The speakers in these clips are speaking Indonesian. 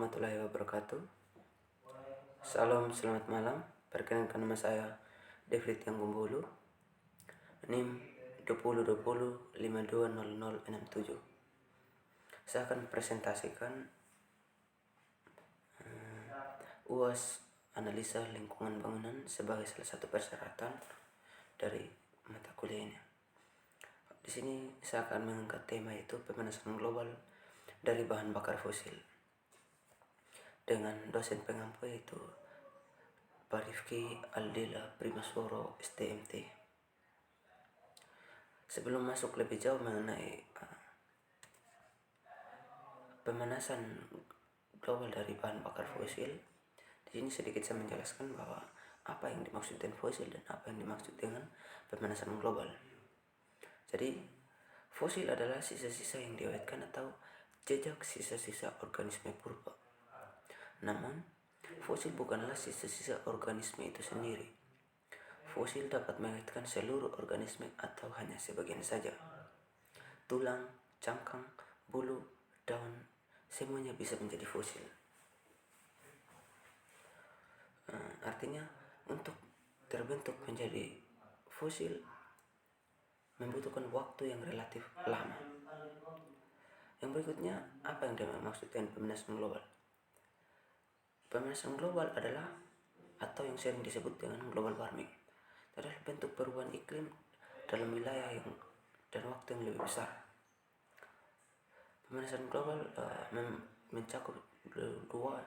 warahmatullahi wabarakatuh. Salam, selamat malam. Perkenalkan nama saya David yang Gumbulu. NIM 2020520067. Saya akan presentasikan UAS analisa lingkungan bangunan sebagai salah satu persyaratan dari mata kuliah ini. Di sini saya akan mengangkat tema yaitu pemanasan global dari bahan bakar fosil dengan dosen pengampu yaitu Pak Rifki Aldila Primasworo STMT. Sebelum masuk lebih jauh mengenai pemanasan global dari bahan bakar fosil, di sini sedikit saya menjelaskan bahwa apa yang dimaksud dengan fosil dan apa yang dimaksud dengan pemanasan global. Jadi, fosil adalah sisa-sisa yang diawetkan atau jejak sisa-sisa organisme purba. Namun, fosil bukanlah sisa-sisa organisme itu sendiri. Fosil dapat mengawetkan seluruh organisme atau hanya sebagian saja. Tulang, cangkang, bulu, daun, semuanya bisa menjadi fosil. Artinya, untuk terbentuk menjadi fosil membutuhkan waktu yang relatif lama. Yang berikutnya, apa yang dimaksud dengan pemanasan global? Pemanasan global adalah atau yang sering disebut dengan global warming adalah bentuk perubahan iklim dalam wilayah yang dan waktu yang lebih besar. Pemanasan global mencakup dua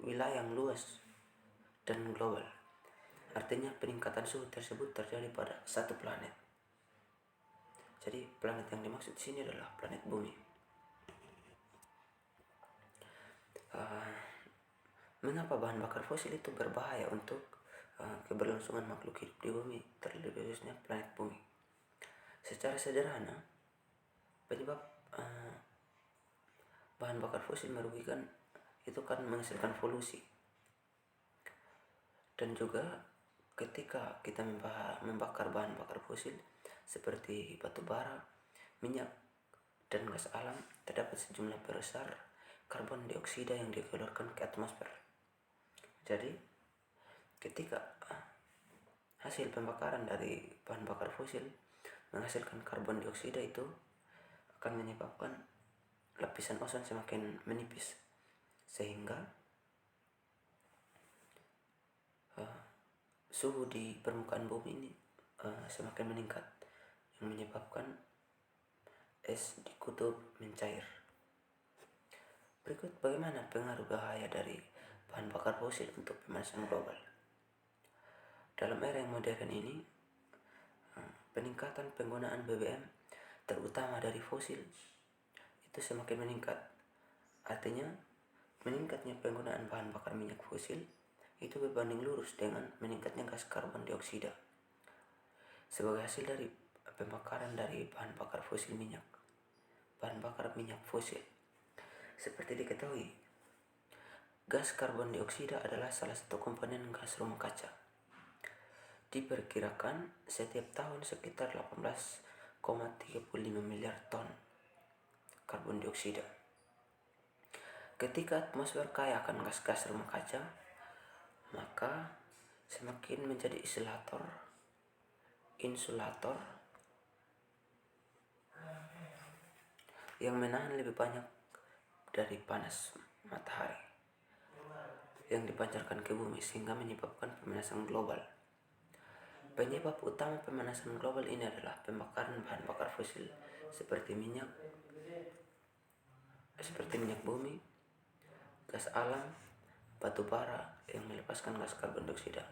wilayah yang luas dan global. Artinya peningkatan suhu tersebut terjadi pada satu planet. Jadi planet yang dimaksud di sini adalah planet Bumi. Mengapa bahan bakar fosil itu berbahaya untuk keberlangsungan makhluk hidup di Bumi, terlebih khususnya planet Bumi? Secara sederhana, penyebab bahan bakar fosil merugikan itu kan menghasilkan polusi. Dan juga ketika kita membakar bahan bakar fosil seperti batu bara, minyak, dan gas alam, terdapat sejumlah besar karbon dioksida yang dikeluarkan ke atmosfer. Jadi, ketika hasil pembakaran dari bahan bakar fosil menghasilkan karbon dioksida itu akan menyebabkan lapisan ozon semakin menipis, sehingga suhu di permukaan bumi ini semakin meningkat, yang menyebabkan es di kutub mencair. Berikut bagaimana pengaruh bahaya dari bahan bakar fosil untuk pemanasan global. Dalam era yang modern ini, peningkatan penggunaan BBM terutama dari fosil itu semakin meningkat. Artinya, meningkatnya penggunaan bahan bakar minyak fosil itu berbanding lurus dengan meningkatnya gas karbon dioksida sebagai hasil dari pembakaran dari bahan bakar fosil minyak. Bahan bakar minyak fosil. Seperti diketahui, gas karbon dioksida adalah salah satu komponen gas rumah kaca. Diperkirakan setiap tahun sekitar 18,35 miliar ton karbon dioksida. Ketika atmosfer kaya akan gas-gas rumah kaca, maka semakin menjadi insulator yang menahan lebih banyak dari panas matahari yang dipancarkan ke bumi, sehingga menyebabkan pemanasan global. Penyebab utama pemanasan global ini adalah pembakaran bahan bakar fosil seperti minyak bumi, gas alam, batu bara yang melepaskan gas karbon dioksida,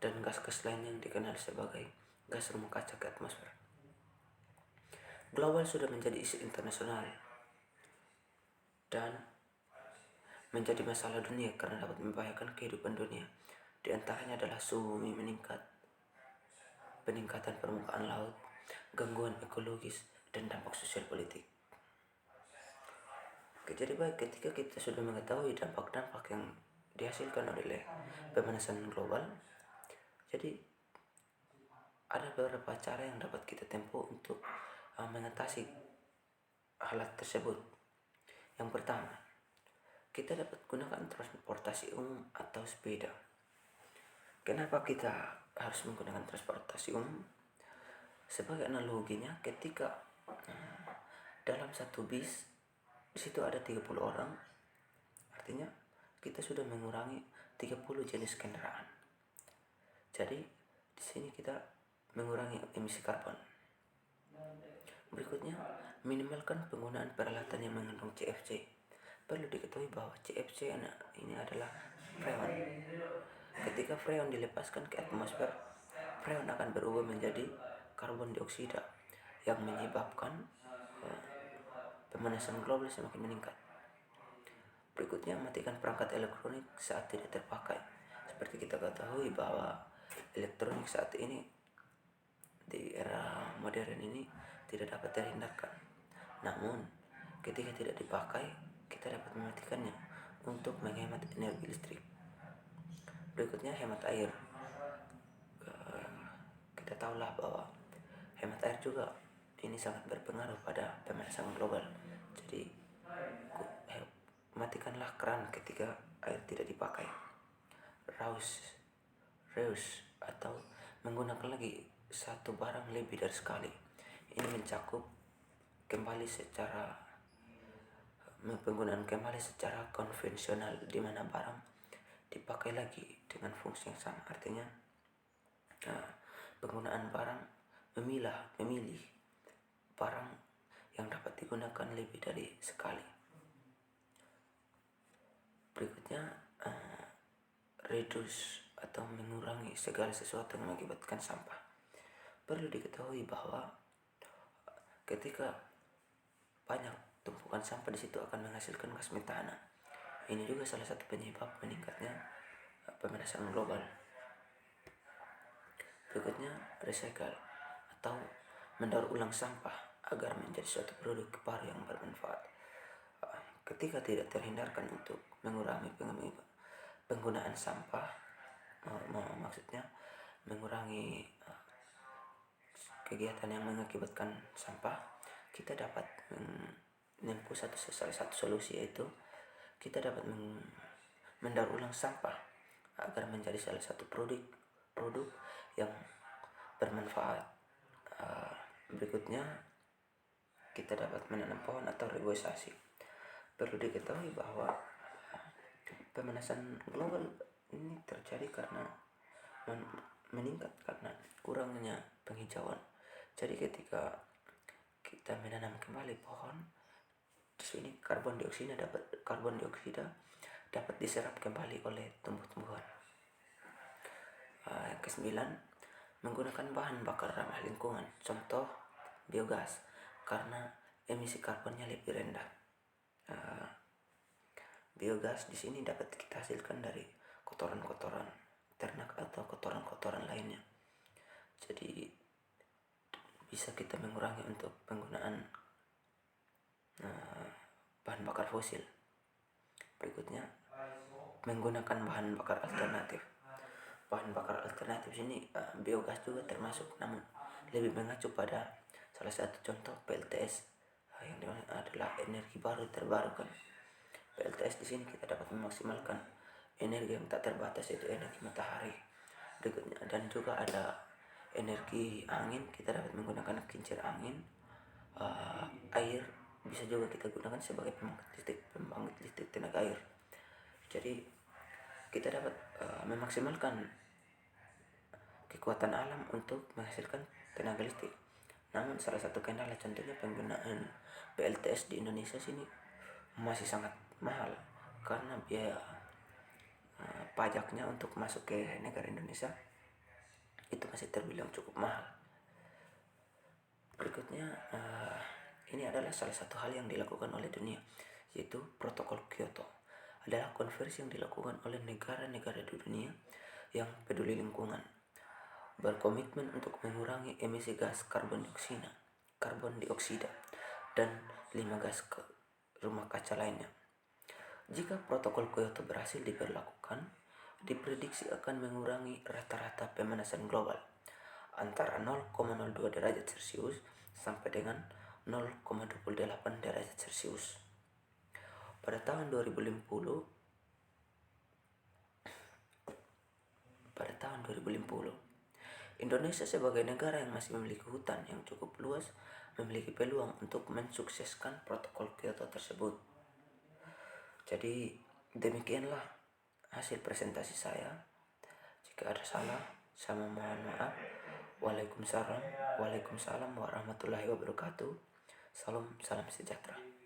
dan gas-gas lain yang dikenal sebagai gas rumah kaca ke atmosfer. Global sudah menjadi isu internasional dan menjadi masalah dunia karena dapat membahayakan kehidupan dunia. Di antaranya adalah suhu bumi meningkat, peningkatan permukaan laut, gangguan ekologis, dan dampak sosial politik. Jadi baik, ketika kita sudah mengetahui dampak-dampak yang dihasilkan oleh pemanasan global, jadi ada beberapa cara yang dapat kita tempuh untuk mengatasi hal tersebut. Yang pertama, kita dapat gunakan transportasi umum atau sepeda. Kenapa kita harus menggunakan transportasi umum? Sebagai analoginya, ketika dalam satu bis di situ ada 30 orang, artinya kita sudah mengurangi 30 jenis kendaraan. Jadi di sini kita mengurangi emisi karbon. Berikutnya, minimalkan penggunaan peralatan yang mengandung CFC. Perlu diketahui bahwa CFC ini adalah freon. Ketika freon dilepaskan ke atmosfer, freon akan berubah menjadi karbon dioksida yang menyebabkan pemanasan global semakin meningkat. Berikutnya, matikan perangkat elektronik saat tidak terpakai. Seperti kita ketahui bahwa elektronik saat ini di era modern ini tidak dapat terhindarkan. Namun, ketika tidak dipakai, kita dapat mematikannya untuk menghemat energi listrik. Berikutnya, hemat air. Kita tahulah bahwa hemat air juga ini sangat berpengaruh pada pemanasan global. Jadi, matikanlah keran ketika air tidak dipakai. Reuse atau menggunakan lagi satu barang lebih dari sekali. Ini mencakup penggunaan kembali secara konvensional, di mana barang dipakai lagi dengan fungsi yang sama. Artinya penggunaan barang memilih barang yang dapat digunakan lebih dari sekali. Berikutnya, reduce atau mengurangi segala sesuatu yang mengakibatkan sampah. Perlu diketahui bahwa ketika banyak tumpukan sampah di situ akan menghasilkan gas metana. Ini juga salah satu penyebab meningkatnya pemanasan global. Berikutnya, recycle atau mendaur ulang sampah agar menjadi suatu produk baru yang bermanfaat. Ketika tidak terhindarkan untuk mengurangi penggunaan sampah, maksudnya mengurangi kegiatan yang mengakibatkan sampah, kita dapat menempuh salah satu solusi, yaitu kita dapat mendaur ulang sampah agar menjadi salah satu produk yang bermanfaat. Berikutnya, kita dapat menanam pohon atau reboisasi. Perlu diketahui bahwa pemanasan global ini terjadi karena meningkat karena kurangnya penghijauan. Jadi ketika kita menanam kembali pohon, di sini karbon dioksida dapat diserap kembali oleh tumbuh-tumbuhan. Yang ke-9, menggunakan bahan bakar ramah lingkungan, contoh biogas, karena emisi karbonnya lebih rendah. Biogas di sini dapat kita hasilkan dari kotoran-kotoran ternak atau kotoran-kotoran lainnya. Jadi bisa kita mengurangi untuk penggunaan bahan bakar fosil. Berikutnya, menggunakan bahan bakar alternatif. Bahan bakar alternatif sini biogas juga termasuk, namun lebih mengacu pada salah satu contoh PLTS yang dimana adalah energi baru terbarukan. PLTS di sini kita dapat memaksimalkan energi yang tak terbatas, yaitu energi matahari. Berikutnya, dan juga ada energi angin, kita dapat menggunakan kincir angin. Air bisa juga kita gunakan sebagai pembangkit listrik tenaga air. Jadi kita dapat memaksimalkan kekuatan alam untuk menghasilkan tenaga listrik. Namun salah satu kendala contohnya penggunaan PLTS di Indonesia sini masih sangat mahal karena biaya pajaknya untuk masuk ke negara Indonesia itu masih terbilang cukup mahal. Berikutnya, ini adalah salah satu hal yang dilakukan oleh dunia, yaitu Protokol Kyoto. Adalah konversi yang dilakukan oleh negara-negara di dunia yang peduli lingkungan, berkomitmen untuk mengurangi emisi gas karbon dioksida dan 5 gas rumah kaca lainnya. Jika Protokol Kyoto berhasil diberlakukan, diprediksi akan mengurangi rata-rata pemanasan global antara 0,02 derajat Celcius sampai dengan 0,28 derajat Celcius. pada tahun 2050, Indonesia sebagai negara yang masih memiliki hutan yang cukup luas memiliki peluang untuk mensukseskan protokol Kyoto tersebut. Jadi demikianlah hasil presentasi saya. Jika ada salah, saya mohon maaf. Waalaikumsalam warahmatullahi wabarakatuh. Salam sejahtera.